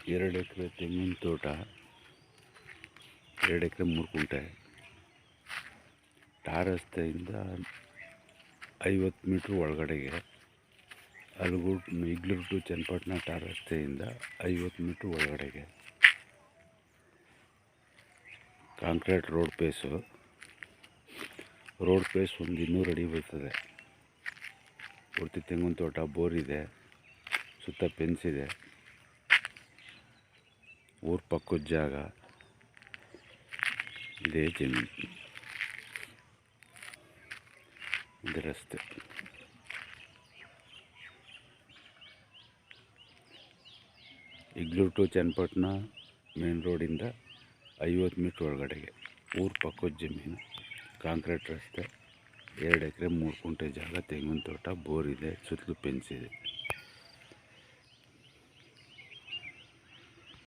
2 ಎಕರೆ ತೆಂಗಿನ ತೋಟ, 2 ಎಕರೆ 3 ಕುಂಟೆ. ಟಾರ್ ರಸ್ತೆಯಿಂದ 50 ಮೀಟ್ರ್ ಒಳಗಡೆಗೆ, ಇಗ್ಲೂರು ಟು ಚನ್ನಪಟ್ಟಣ ಟಾರ್ ರಸ್ತೆಯಿಂದ 50 ಮೀಟ್ರ್ ಒಳಗಡೆಗೆ concrete road face. Road face ಒಂದು 200 ಅಡಿ ಬರ್ತದೆ. ಪೂರ್ತಿ ತೆಂಗಿನ ತೋಟ, ಬೋರ್ ಇದೆ, ಸುತ್ತ ಫೆನ್ಸ್ ಇದೆ. ಊರ ಪಕ್ಕದ ಜಾಗ, ಇದೇ ಜಮೀನು, ಇದು ರಸ್ತೆ. ಇಗ್ಲೂರು ಟು ಚನ್ನಪಟ್ಟಣ ಮೇನ್ ರೋಡಿಂದ 50 ಮೀಟ್ರ್ ಒಳಗಡೆಗೆ ಊರ ಪಕ್ಕದ ಜಮೀನು, ಕಾಂಕ್ರೀಟ್ ರಸ್ತೆ, 2 ಎಕರೆ 3 ಕುಂಟೆ ಜಾಗ, ತೆಂಗಿನ ತೋಟ, ಬೋರ್ ಇದೆ, ಸುತ್ತಲೂ ಫೆನ್ಸ್ ಇದೆ.